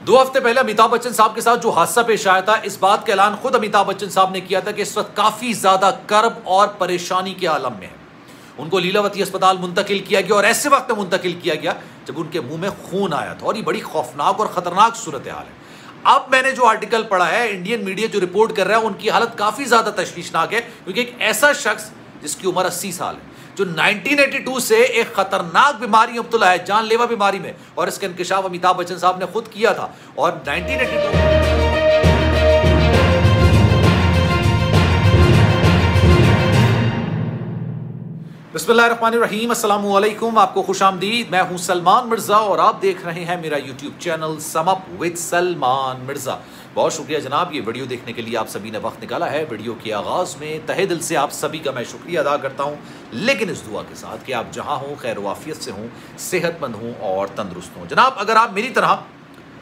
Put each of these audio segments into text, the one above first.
2 हफ्ते पहले अमिताभ बच्चन साहब के साथ जो हादसा पेश आया था, इस बात का ऐलान खुद अमिताभ बच्चन साहब ने किया था कि इस वक्त काफी ज्यादा कर्ब और परेशानी के आलम में है। उनको लीलावती अस्पताल मुंतकिल किया गया और ऐसे वक्त में मुंतकिल किया गया जब उनके मुंह में खून आया था और ये बड़ी खौफनाक और खतरनाक सूरत हाल है। अब मैंने जो आर्टिकल पढ़ा है, इंडियन मीडिया जो रिपोर्ट कर रहा है, उनकी हालत काफी ज्यादा तशवीशनाक है, क्योंकि एक ऐसा शख्स जिसकी उम्र 80 साल है, जो 1982 से एक खतरनाक बीमारी मुब्तला है, जानलेवा बीमारी में, और इसका इंकिशाफ अमिताभ बच्चन साहब ने खुद किया था। और 1982 बिस्मिल्लाहिर्रहमानिर्रहीम, अस्सलाम वालेकुम, आपको खुशामदीद। मैं हूं सलमान मिर्जा और आप देख रहे हैं मेरा YouTube channel sum up with Salman Mirza. बहुत शुक्रिया जनाब, ये वीडियो देखने के लिए आप सभी ने वक्त निकाला है। वीडियो के आगाज़ में तहे दिल से आप सभी का मैं शुक्रिया अदा करता हूँ, लेकिन इस दुआ के साथ कि आप जहाँ हों, खैर वाफियत से हों, सेहतमंद हों और तंदुरुस्त हों। जनाब, अगर आप मेरी तरह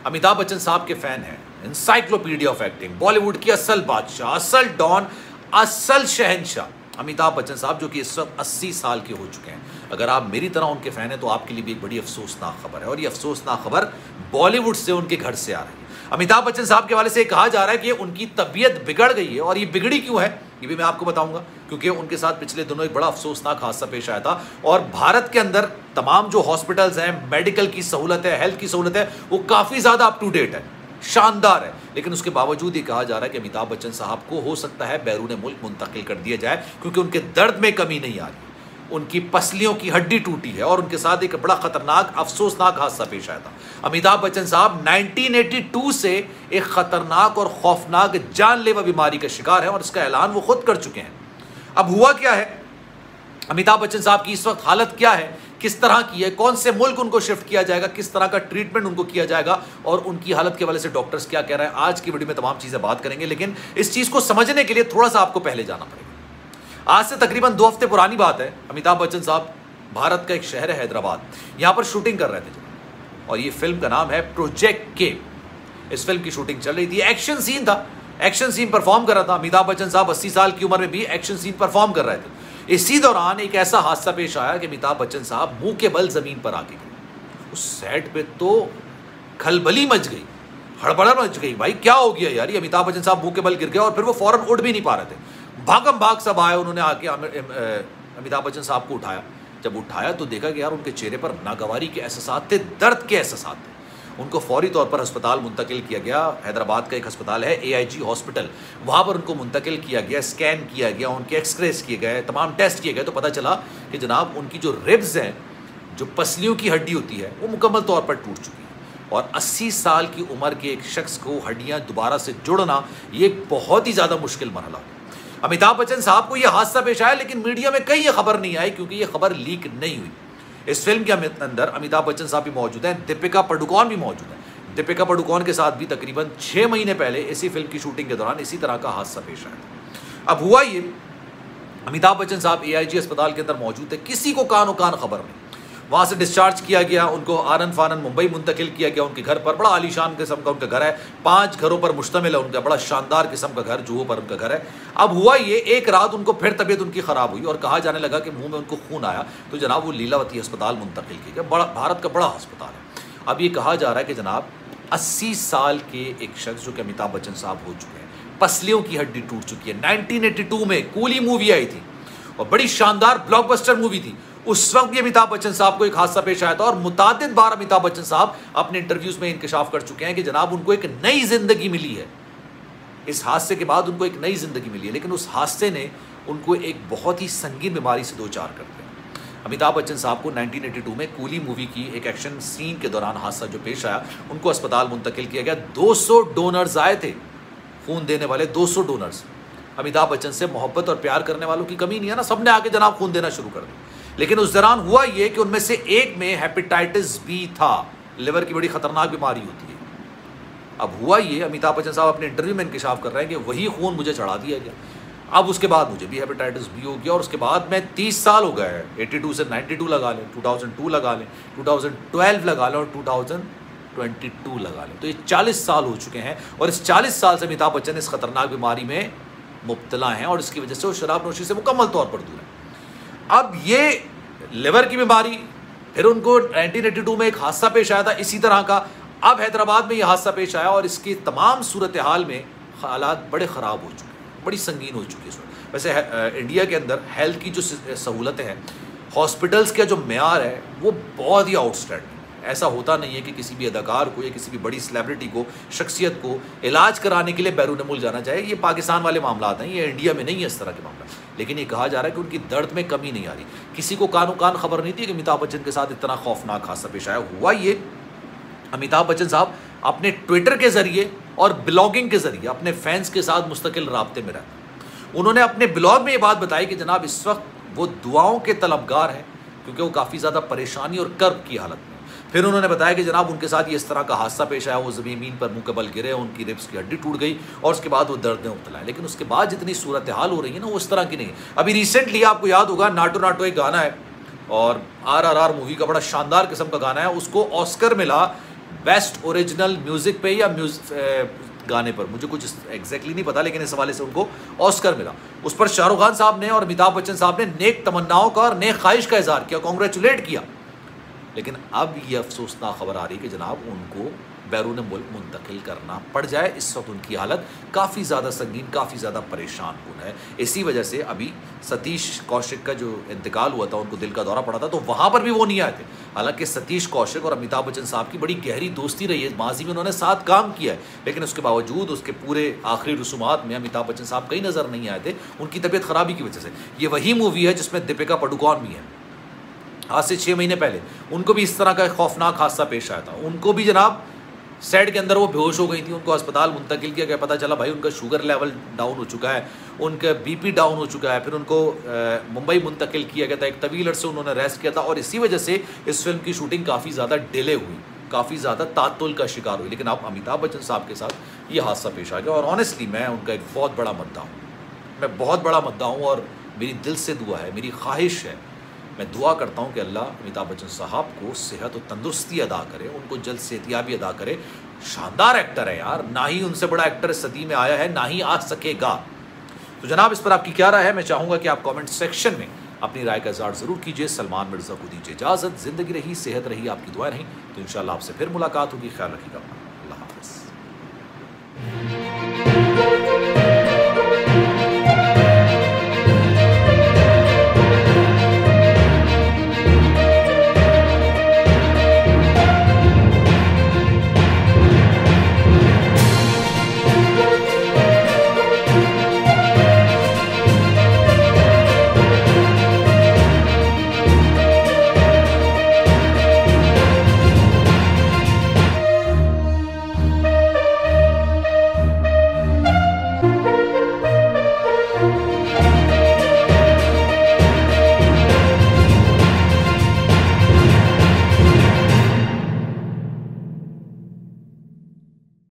अमिताभ बच्चन साहब के फ़ैन हैं, इंसाइक्लोपीडिया ऑफ एक्टिंग, बॉलीवुड की असल बादशाह, असल डॉन, असल शहनशाह अमिताभ बच्चन साहब, जो कि इस वक्त 80 साल के हो चुके हैं, अगर आप मेरी तरह उनके फ़ैन हैं तो आपके लिए भी एक बड़ी अफसोसनाक खबर है। और ये अफसोसनाक खबर बॉलीवुड से, उनके घर से आ रही है। अमिताभ बच्चन साहब के हवाले से कहा जा रहा है कि उनकी तबीयत बिगड़ गई है, और ये बिगड़ी क्यों है ये भी मैं आपको बताऊंगा, क्योंकि उनके साथ पिछले दिनों एक बड़ा अफसोसनाक हादसा पेश आया था। और भारत के अंदर तमाम जो हॉस्पिटल्स हैं, मेडिकल की सहूलत है, हेल्थ की सहूलत है, वो काफ़ी ज़्यादा अप टू डेट है, शानदार है, लेकिन उसके बावजूद ये कहा जा रहा है कि अमिताभ बच्चन साहब को हो सकता है बैरून मुल्क मुंतकिल कर दिया जाए, क्योंकि उनके दर्द में कमी नहीं आ रही, उनकी पसलियों की हड्डी टूटी है। और उनके साथ एक बड़ा खतरनाक अफसोसनाक हादसा पेश आया था। अमिताभ बच्चन साहब 1982 से एक खतरनाक और खौफनाक जानलेवा बीमारी का शिकार है, और इसका ऐलान वो खुद कर चुके हैं। अब हुआ क्या है, अमिताभ बच्चन साहब की इस वक्त हालत क्या है, किस तरह की है, कौन से मुल्क उनको शिफ्ट किया जाएगा, किस तरह का ट्रीटमेंट उनको किया जाएगा, और उनकी हालत के हवाले से डॉक्टर्स क्या कह रहे हैं, आज की वीडियो में तमाम चीज़ें बात करेंगे। लेकिन इस चीज़ को समझने के लिए थोड़ा सा आपको पहले जाना पड़ेगा। आज से तकरीबन 2 हफ्ते पुरानी बात है, अमिताभ बच्चन साहब भारत का एक शहर है हैदराबाद, यहाँ पर शूटिंग कर रहे थे, और ये फिल्म का नाम है प्रोजेक्ट के। इस फिल्म की शूटिंग चल रही थी, एक्शन सीन था, एक्शन सीन परफॉर्म कर रहा था। अमिताभ बच्चन साहब 80 साल की उम्र में भी एक्शन सीन परफॉर्म कर रहे थे। इसी दौरान एक ऐसा हादसा पेश आया कि अमिताभ बच्चन साहब मुंह के बल जमीन पर आके गिरे। उस सेट पे तो खलबली मच गई, हड़बड़ा मच गई, भाई क्या हो गया यार, ये अमिताभ बच्चन साहब मुंह के बल गिर गए, और फिर वो फौरन उठ भी नहीं पा रहे थे। भागम भाग सब आए, उन्होंने आके अमिताभ बच्चन साहब को उठाया। जब उठाया तो देखा कि यार उनके चेहरे पर नागवारी के एहसास थे, दर्द के एहसास थे। उनको फौरी तौर पर अस्पताल मुंतकिल किया गया। हैदराबाद का एक अस्पताल है AIG हॉस्पिटल, वहाँ पर उनको मुंतकिल किया गया, स्कैन किया गया, उनके एक्सरेस किए गए, तमाम टेस्ट किए गए, तो पता चला कि जनाब उनकी जो रिब्स हैं, जो पसलियों की हड्डी होती है, वो मुकम्मल तौर पर टूट चुकी है। और 80 साल की उम्र के एक शख्स को हड्डियाँ दोबारा से जोड़ना, ये एक बहुत ही ज़्यादा मुश्किल मरहला है। अमिताभ बच्चन साहब को यह हादसा पेश आया, लेकिन मीडिया में कहीं ये खबर नहीं आई, क्योंकि ये खबर लीक नहीं हुई। इस फिल्म के अंदर अमिताभ बच्चन साहब भी मौजूद हैं, दीपिका पादुकोण भी मौजूद है। दीपिका पादुकोण के साथ भी तकरीबन 6 महीने पहले इसी फिल्म की शूटिंग के दौरान इसी तरह का हादसा पेश आया था। अब हुआ ये, अमिताभ बच्चन साहब AIG अस्पताल के अंदर मौजूद थे, किसी को कानो कान खबर नहीं। वहाँ से डिस्चार्ज किया गया, उनको आनन फानन मुंबई मुंतकिल किया गया उनके घर पर। बड़ा आलीशान किस्म का उनका घर है, 5 घरों पर मुश्तमिल है उनका, बड़ा शानदार किस्म का घर, जुहू पर उनका घर है। अब हुआ ये, एक रात उनको फिर तबीयत उनकी ख़राब हुई और कहा जाने लगा कि मुंह में उनको खून आया, तो जनाब वो लीलावती अस्पताल मुंतकिल किया गया। बड़ा भारत का बड़ा अस्पताल है। अब ये कहा जा रहा है कि जनाब 80 साल के एक शख्स, जो कि अमिताभ बच्चन साहब हो चुके हैं, पसलियों की हड्डी टूट चुकी है। 1982 में कूली मूवी आई थी और बड़ी शानदार ब्लॉकबस्टर मूवी थी। उस वक्त भी अमिताभ बच्चन साहब को एक हादसा पेश आया था, और मुतादिद बार अमिताभ बच्चन साहब अपने इंटरव्यूज में इंकशाफ कर चुके हैं कि जनाब उनको एक नई जिंदगी मिली है। इस हादसे के बाद उनको एक नई जिंदगी मिली है, लेकिन उस हादसे ने उनको एक बहुत ही संगीन बीमारी से 2 चार कर दिया। अमिताभ बच्चन साहब को 1982 में कूली मूवी की एक एक्शन सीन के दौरान हादसा जो पेश आया, उनको अस्पताल मुंतकिल किया गया। 200 डोनर्स आए थे, खून देने वाले 200 डोनर्स। अमिताभ बच्चन से मोहब्बत और प्यार करने वालों की कमी नहीं है ना, सबने आके जनाब खून देना शुरू कर दिया। लेकिन उस दौरान हुआ ये कि उनमें से एक में हेपेटाइटिस B था, लिवर की बड़ी खतरनाक बीमारी होती है। अब हुआ ये, अमिताभ बच्चन साहब अपने इंटरव्यू में इंकशाफ कर रहे हैं कि वही खून मुझे चढ़ा दिया गया। अब उसके बाद मुझे भी हेपेटाइटिस B हो गया, और उसके बाद मैं 30 साल हो गए, 82 से 92 लगा लें, 2002 लगा लें, 2012 लगा लें, और 2022 लगा लें, तो ये 40 साल हो चुके हैं। और इस 40 साल से अमिताभ बच्चन इस खतरनाक बीमारी में मुब्तला हैं, और इसकी वजह से वो शराब नोशी से मुकम्मल तौर पर दूर हैं। अब ये लिवर की बीमारी, फिर उनको 1982 में एक हादसा पेश आया था इसी तरह का, अब हैदराबाद में यह हादसा पेश आया और इसकी तमाम सूरत हाल में हालात बड़े ख़राब हो चुके हैं, बड़ी संगीन हो चुकी है। वैसे इंडिया के अंदर हेल्थ की जो सहूलतें हैं, हॉस्पिटल्स का जो मेयार है वो बहुत ही आउटस्टैंडिंग। ऐसा होता नहीं है कि किसी भी अदाकार को या किसी भी बड़ी सेलिब्रिटी को, शख्सियत को इलाज कराने के लिए बैरून मुल्क जाना चाहिए। ये पाकिस्तान वाले मामला नहीं, ये इंडिया में नहीं है इस तरह के मामला। लेकिन ये कहा जा रहा है कि उनकी दर्द में कमी नहीं आ रही। किसी को कानो कान खबर नहीं थी कि अमिताभ बच्चन के साथ इतना खौफनाक हादसा पेश आया। हुआ ये, अमिताभ बच्चन साहब अपने ट्विटर के ज़रिए और ब्लॉगिंग के ज़रिए अपने फैंस के साथ मुस्तकिल राब्ते में रहते। उन्होंने अपने ब्लॉग में ये बात बताई कि जनाब इस वक्त वो दुआओं के तलबगार हैं क्योंकि वो काफ़ी ज़्यादा परेशानी और कर्ब की हालत में। फिर उन्होंने बताया कि जनाब उनके साथ ये इस तरह का हादसा पेश आया, वो ज़मीन पर मुँह के बल गिरे, उनकी रिब्स की हड्डी टूट गई और उसके बाद वो दर्द में मुब्तला है। लेकिन उसके बाद जितनी सूरत हाल हो रही है ना, वो उस तरह की नहीं। अभी रिसेंटली आपको याद होगा, नाटो नाटो एक गाना है और RRR मूवी का बड़ा शानदार किस्म का गाना है, उसको ऑस्कर मिला बेस्ट ओरिजिनल म्यूज़िक पे या गाने पर, मुझे कुछ एग्जैक्टली नहीं पता, लेकिन इस हवाले से उनको ऑस्कर मिला। उस पर शाहरुख खान साहब ने और अमिताभ बच्चन साहब ने नेक तमन्नाओं का और नेक ख्वाहिश का इजहार किया, कांग्रेचुलेट किया। लेकिन अब ये अफसोसनाक खबर आ रही है कि जनाब उनको बैरून मुल्क मुंतकिल करना पड़ जाए। इस वक्त उनकी हालत काफ़ी ज़्यादा संगीन, काफ़ी ज़्यादा परेशान कुन है। इसी वजह से अभी सतीश कौशिक का जो इंतकाल हुआ था, उनको दिल का दौरा पड़ा था, तो वहाँ पर भी वो नहीं आए थे। हालांकि सतीश कौशिक और अमिताभ बच्चन साहब की बड़ी गहरी दोस्ती रही है, माजी में उन्होंने साथ काम किया है, लेकिन उसके बावजूद उसके पूरे आखिरी रसूमात में अमिताभ बच्चन साहब कहीं नज़र नहीं आए थे उनकी तबीयत ख़राबी की वजह से। ये वही मूवी है जिसमें दीपिका पादुकोण भी है। आज से 6 महीने पहले उनको भी इस तरह का खौफनाक हादसा पेश आया था। उनको भी जनाब सेट के अंदर वो बेहोश हो गई थी, उनको अस्पताल मुंतकिल किया गया। पता चला भाई उनका शुगर लेवल डाउन हो चुका है, उनका BP डाउन हो चुका है। फिर उनको मुंबई मुंतकिल किया गया था, एक तवील अरसे उन्होंने रेस्ट किया था और इसी वजह से इस फिल्म की शूटिंग काफ़ी ज़्यादा डिले हुई, काफ़ी ज़्यादा तातुल का शिकार हुई। लेकिन अब अमिताभ बच्चन साहब के साथ ये हादसा पेश आ गया और ऑनेस्टली मैं उनका एक बहुत बड़ा मुद्दा हूँ, मैं बहुत बड़ा मुद्दा हूँ और मेरी दिल से दुआ है, मेरी ख्वाहिश है, मैं दुआ करता हूँ कि अल्लाह अमिताभ बच्चन साहब को सेहत और तंदुरुस्ती अदा करे, उनको जल्द सेहतियाबी अदा करे। शानदार एक्टर है यार, ना ही उनसे बड़ा एक्टर सदी में आया है, ना ही आ सकेगा। तो जनाब इस पर आपकी क्या राय है? मैं चाहूँगा कि आप कमेंट सेक्शन में अपनी राय का इज़हार ज़रूर कीजिए। सलमान मिर्ज़ा को दीजिए इजाज़त। ज़िंदगी रही, सेहत रही, आपकी दुआएं रहीं, तो इंशाअल्लाह आपसे फिर मुलाकात होगी। ख्याल रखिएगा, अल्लाह हाफ़िज़।